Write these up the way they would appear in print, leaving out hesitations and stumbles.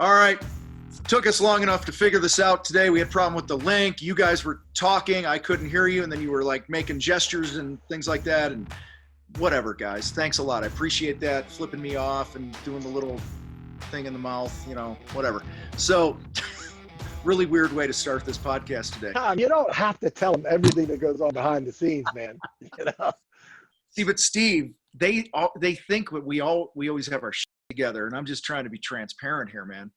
All right. Took us long enough to figure this out today. We had a problem with the link. You guys were talking. I couldn't hear you. And then you were like making gestures and things like that. And whatever, guys. Thanks a lot. I appreciate that. Flipping me off and doing the little thing in the mouth, whatever. So really weird way to start this podcast today. Tom, you don't have to tell them everything that goes on behind the scenes, man. See, but Steve, they think that we always have our shit together, and I'm just trying to be transparent here, man.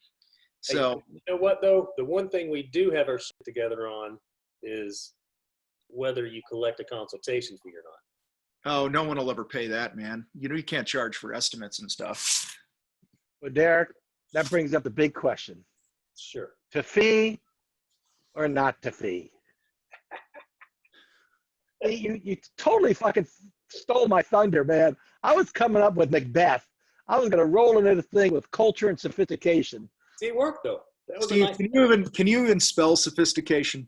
So hey, you know what though? The one thing we do have our shit together on is whether you collect a consultation fee or not. Oh, no one will ever pay that, man. You can't charge for estimates and stuff. Well, Derek, that brings up the big question. Sure. To fee or not to fee? You totally fucking stole my thunder, man. I was coming up with Macbeth. I was going to roll into the thing with culture and sophistication. See, it worked though. That was Steve, nice can you even spell sophistication?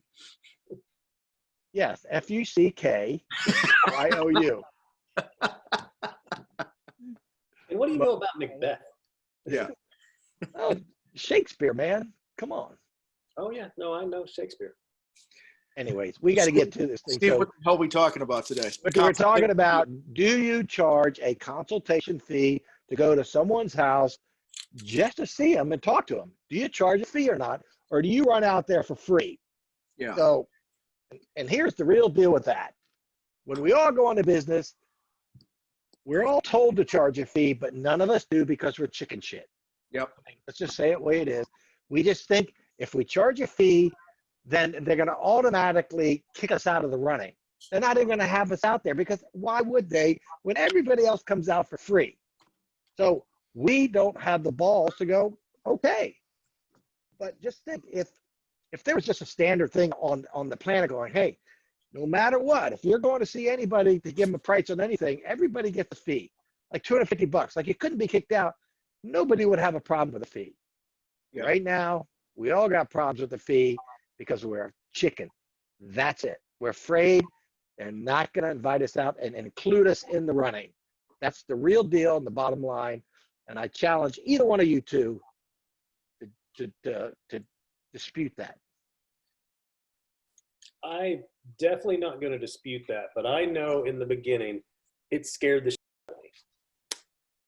Yes, Fuckiou. And what do you know about Macbeth? Yeah. Oh, Shakespeare, man. Come on. Oh yeah, no, I know Shakespeare. Anyways, we got to get to this thing. Steve, So, what the hell are we talking about today? we're talking about, do you charge a consultation fee to go to someone's house just to see them and talk to them? Do you charge a fee or not? Or do you run out there for free? Yeah. So, and here's the real deal with that. When we all go into business, we're all told to charge a fee, but none of us do because we're chicken shit. Yep. Let's just say it the way it is. We just think if we charge a fee, then they're going to automatically kick us out of the running. They're not even going to have us out there because why would they when everybody else comes out for free? So we don't have the balls to go, okay. But just think if there was just a standard thing on the planet going, hey, no matter what, if you're going to see anybody to give them a price on anything, everybody gets a fee, like $250. Like you couldn't be kicked out. Nobody would have a problem with a fee. Yeah. Right now, we all got problems with the fee because we're chicken. That's it. We're afraid they're not going to invite us out and include us in the running. That's the real deal and the bottom line. And I challenge either one of you two to dispute that. I'm definitely not going to dispute that, but I know in the beginning it scared the shit out of me.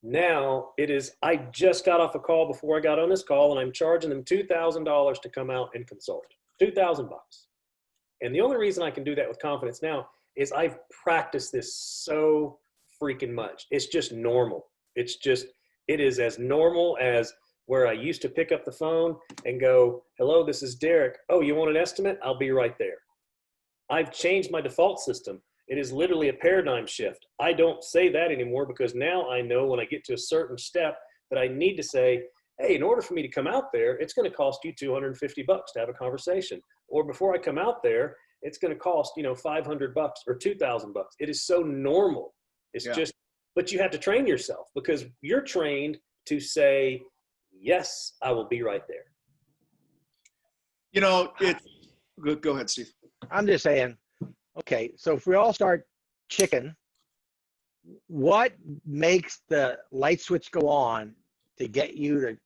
Now it is, I just got off a call before I got on this call and I'm charging them $2,000 to come out and consult. $2,000. And the only reason I can do that with confidence now is I've practiced this so freaking much. It's just normal. It is as normal as where I used to pick up the phone and go, hello, this is Derek. Oh, you want an estimate? I'll be right there. I've changed my default system. It is literally a paradigm shift. I don't say that anymore because now I know when I get to a certain step that I need to say, hey, in order for me to come out there, it's going to cost you $250 to have a conversation. Or before I come out there, it's going to cost, $500 or $2,000. It is so normal. It's just, but you have to train yourself because you're trained to say, yes, I will be right there. Go ahead, Steve. I'm just saying, okay, so if we all start chicken, what makes the light switch go on to get you to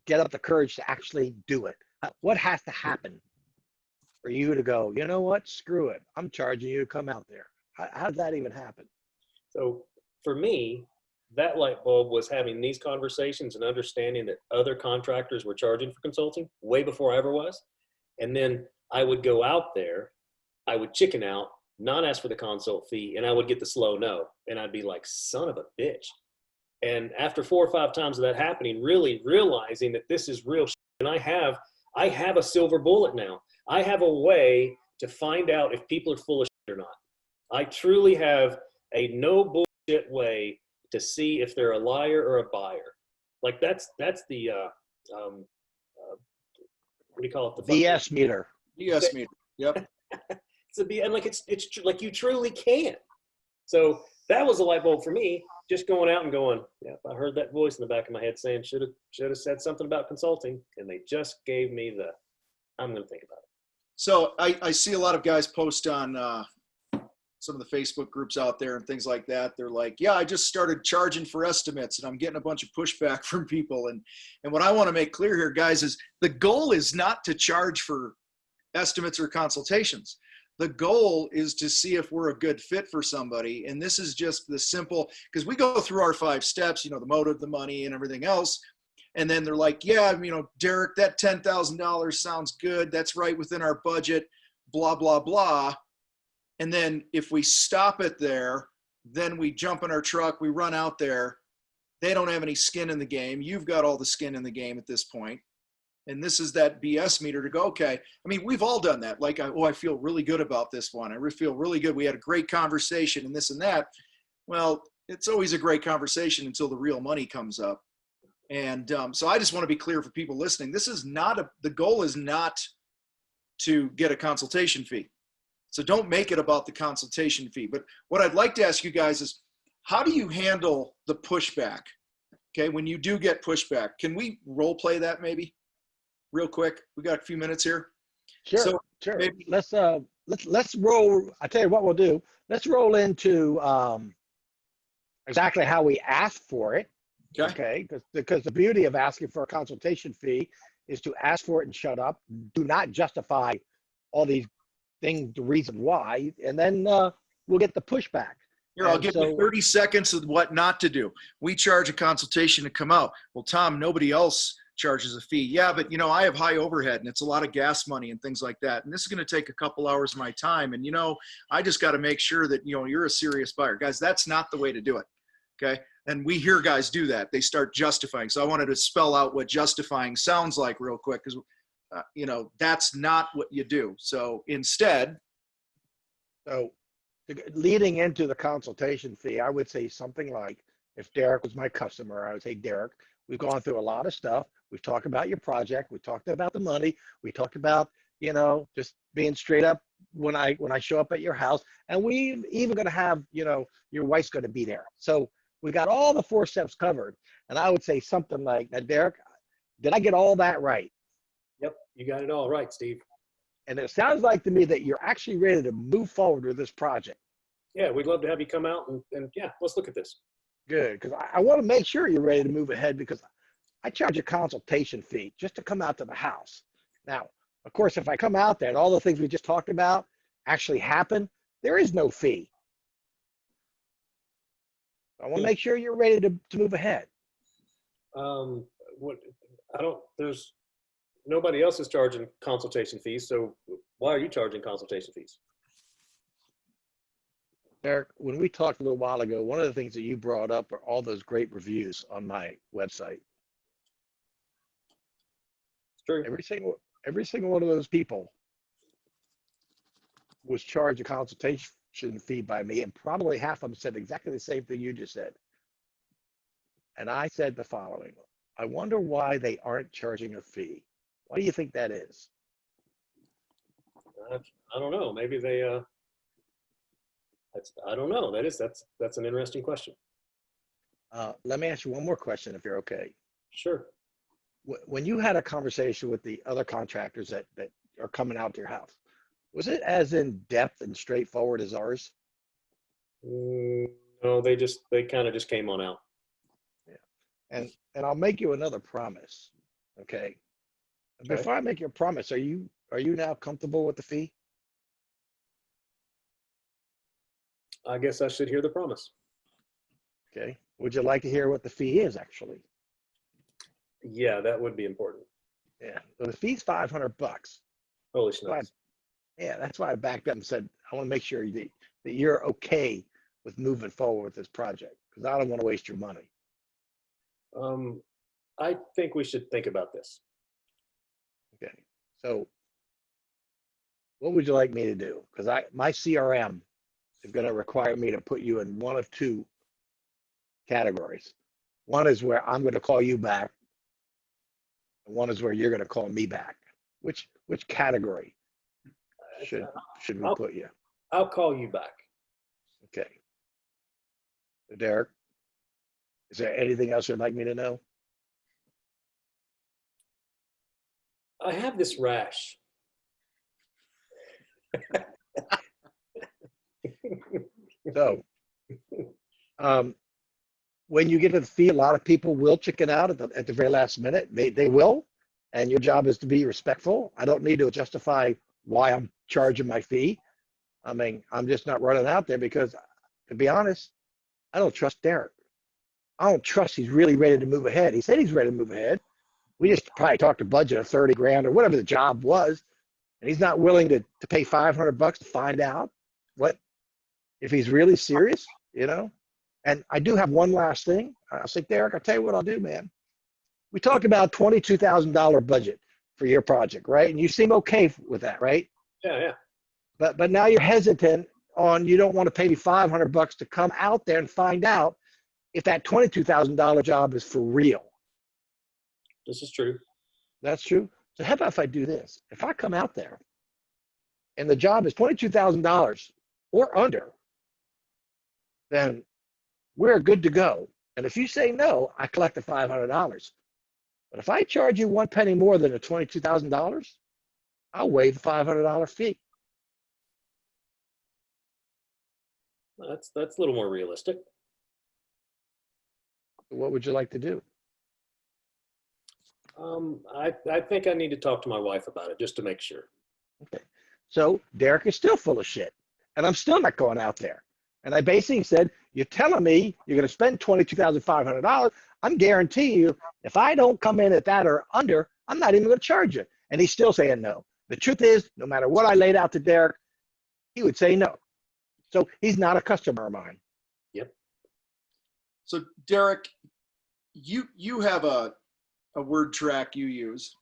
get up the courage to actually do it? What has to happen for you to go, you know what, screw it, I'm charging you to come out there? How does that even happen? So for me, that light bulb was having these conversations and understanding that other contractors were charging for consulting way before I ever was. And then I would go out there, I would chicken out, not ask for the consult fee, and I would get the slow no. And I'd be like, son of a bitch. And after 4 or 5 times of that happening, really realizing that this is real shit, and I have a silver bullet now. I have a way to find out if people are full of shit or not. I truly have a no bullshit way to see if they're a liar or a buyer. Like that's the what do you call it? The BS meter. BS meter. Yep. And like it's like you truly can. So that was a light bulb for me. Just going out and going, yeah, I heard that voice in the back of my head saying should have said something about consulting, and they just gave me the I'm going to think about it. So I see a lot of guys post on some of the Facebook groups out there and things like that. They're like, yeah, I just started charging for estimates and I'm getting a bunch of pushback from people. And what I want to make clear here, guys, is the goal is not to charge for estimates or consultations. The goal is to see if we're a good fit for somebody. And this is just the simple, because we go through our 5 steps, you know, the motive, the money, and everything else. And then they're like, yeah, you know, Derek, that $10,000 sounds good. That's right within our budget, blah, blah, blah. And then if we stop it there, then we jump in our truck, we run out there. They don't have any skin in the game. You've got all the skin in the game at this point. And this is that BS meter to go, okay. I mean, we've all done that. Like, I feel really good about this one. I feel really good. We had a great conversation and this and that. Well, it's always a great conversation until the real money comes up. And so I just want to be clear for people listening. This is not the goal is not to get a consultation fee. So don't make it about the consultation fee. But what I'd like to ask you guys is, how do you handle the pushback? Okay, when you do get pushback, can we role play that maybe real quick? We got a few minutes here. Sure, So sure. maybe, Let's roll. I tell you what we'll do. Let's roll into exactly how we asked for it. Okay, because the beauty of asking for a consultation fee is to ask for it and shut up. Do not justify all these things, the reason why, and then we'll get the pushback. Here, I'll give you 30 seconds of what not to do. We charge a consultation to come out. Well, Tom, nobody else charges a fee. Yeah, but you know, I have high overhead and it's a lot of gas money and things like that. And this is going to take a couple hours of my time. And you know, I just got to make sure that, you know, you're a serious buyer. Guys, that's not the way to do it. Okay. And we hear guys do that. They start justifying. So I wanted to spell out what justifying sounds like real quick, because you know, that's not what you do. So instead, So leading into the consultation fee, I would say something like, if Derek was my customer, I would say, Derek, we've gone through a lot of stuff. We've talked about your project. We talked about the money. We talked about, you know, just being straight up when I show up at your house. And we even going to have, you know, your wife's going to be there. So we got all the 4 steps covered. And I would say something like, now, Derek, did I get all that right? Yep, you got it all right, Steve. And it sounds like to me that you're actually ready to move forward with this project. Yeah, we'd love to have you come out and yeah, let's look at this. Good, because I want to make sure you're ready to move ahead, because I charge a consultation fee just to come out to the house. Now, of course, if I come out there and all the things we just talked about actually happen, there is no fee. I want to make sure you're ready to move ahead. There's nobody else is charging consultation fees, so why are you charging consultation fees? Eric, when we talked a little while ago, one of the things that you brought up are all those great reviews on my website. It's true. Every single one of those people was charged a consultation fee by me, and probably half of them said exactly the same thing you just said. And I said the following: I wonder why they aren't charging a fee. Why do you think that is? I don't know. Maybe they. I don't know. That's an interesting question. Let me ask you one more question, if you're okay. Sure. When you had a conversation with the other contractors that are coming out to your house, was it as in depth and straightforward as ours? No, they kind of just came on out. Yeah, and I'll make you another promise. Okay. Before I make your promise, are you now comfortable with the fee? I guess I should hear the promise. Okay. Would you like to hear what the fee is actually? Yeah, that would be important. Yeah. So the fee's $500. Holy smokes. Yeah, that's why I backed up and said, I want to make sure that you're okay with moving forward with this project, because I don't want to waste your money. I think we should think about this. Okay. So what would you like me to do? Because my CRM is going to require me to put you in one of 2 categories. One is where I'm going to call you back, and one is where you're going to call me back. Which category should we put you? I'll call you back. Okay. So Derek, is there anything else you'd like me to know? I have this rash. So, when you get to the fee, a lot of people will chicken out at the very last minute. They will, and your job is to be respectful. I don't need to justify why I'm charging my fee. I mean, I'm just not running out there because, to be honest, I don't trust Derek. I don't trust he's really ready to move ahead. He said he's ready to move ahead. We just probably talked a budget of 30 grand or whatever the job was, and he's not willing to pay $500 to find out what if he's really serious, you know. And I do have one last thing. I'll say, Derek, I'll tell you what I'll do, man. We talked about $22,000 budget for your project, right? And you seem okay with that, right? Yeah. But now you're hesitant on, you don't want to pay me $500 to come out there and find out if that $22,000 job is for real. This is true. That's true. So how about if I do this? If I come out there and the job is $22,000 or under, then we're good to go. And if you say no, I collect the $500. But if I charge you 1 penny more than the $22,000, I'll waive the $500 fee. That's a little more realistic. What would you like to do? I think I need to talk to my wife about it just to make sure. Okay. So Derek is still full of shit, and I'm still not going out there. And I basically said, you're telling me you're going to spend $22,500. I'm guaranteeing you, if I don't come in at that or under, I'm not even going to charge you. And he's still saying no. The truth is, no matter what I laid out to Derek, he would say no. So he's not a customer of mine. Yep. So Derek, you have a word track you use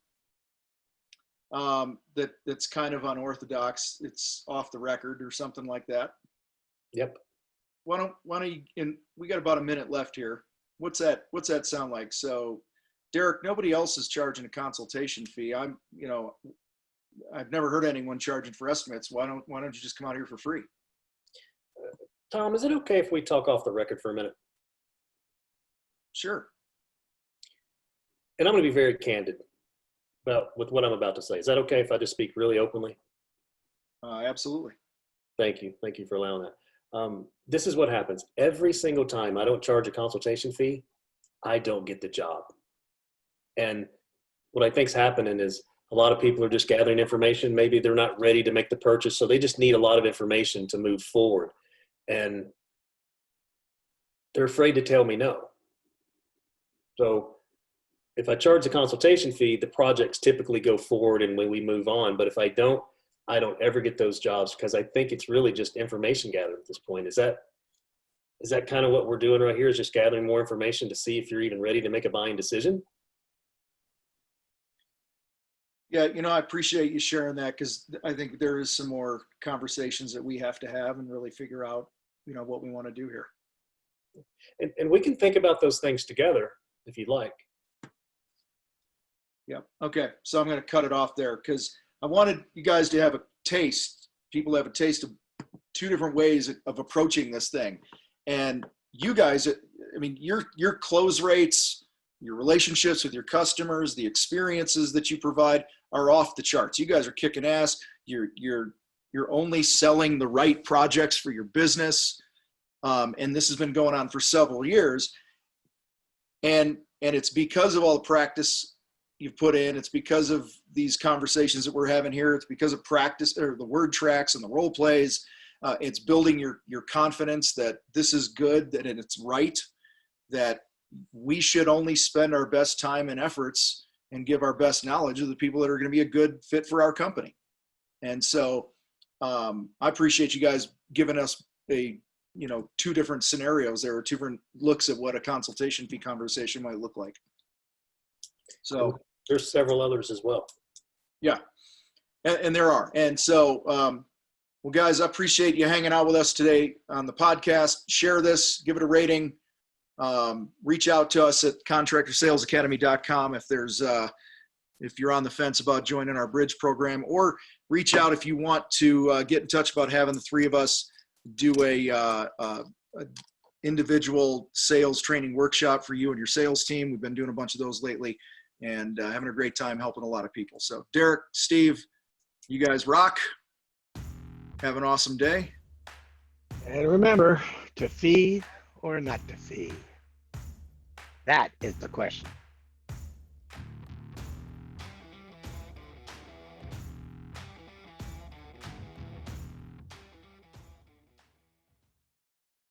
that's kind of unorthodox. It's off the record or something like that. Yep. Why don't you, and we got about a minute left here. What's that sound like? So Derek, nobody else is charging a consultation fee. I've never heard anyone charging for estimates. Why don't you just come out here for free? Tom, is it okay if we talk off the record for a minute? Sure. And I'm going to be very candid with what I'm about to say. Is that okay if I just speak really openly? Absolutely. Thank you. Thank you for allowing that. This is what happens. Every single time I don't charge a consultation fee, I don't get the job. And what I think's happening is a lot of people are just gathering information. Maybe they're not ready to make the purchase, so they just need a lot of information to move forward. And they're afraid to tell me no. So if I charge the consultation fee, the projects typically go forward and when we move on. But if I don't ever get those jobs because I think it's really just information gathering at this point. Is that kind of what we're doing right here, is just gathering more information to see if you're even ready to make a buying decision? Yeah, I appreciate you sharing that, because I think there is some more conversations that we have to have and really figure out, what we want to do here. And we can think about those things together if you'd like. Yeah. Okay. So I'm going to cut it off there because I wanted you guys to have a taste. People have a taste of two different ways of approaching this thing. And you guys, your close rates, your relationships with your customers, the experiences that you provide are off the charts. You guys are kicking ass. You're only selling the right projects for your business. And this has been going on for several years. And it's because of all the practice you've put in. It's because of these conversations that we're having here. It's because of practice, or the word tracks and the role plays. It's building your confidence that this is good, that it's right, that we should only spend our best time and efforts and give our best knowledge of the people that are going to be a good fit for our company. And so I appreciate you guys giving us two different scenarios. There are two different looks at what a consultation fee conversation might look like. So there's several others as well. Yeah, and there are. And so, well, guys, I appreciate you hanging out with us today on the podcast. Share this, give it a rating. Reach out to us at contractorsalesacademy.com if you're on the fence about joining our bridge program, or reach out if you want to get in touch about having the three of us do a individual sales training workshop for you and your sales team. We've been doing a bunch of those lately and having a great time helping a lot of people. So Derek, Steve, you guys rock. Have an awesome day. And remember, to fee or not to fee? That is the question.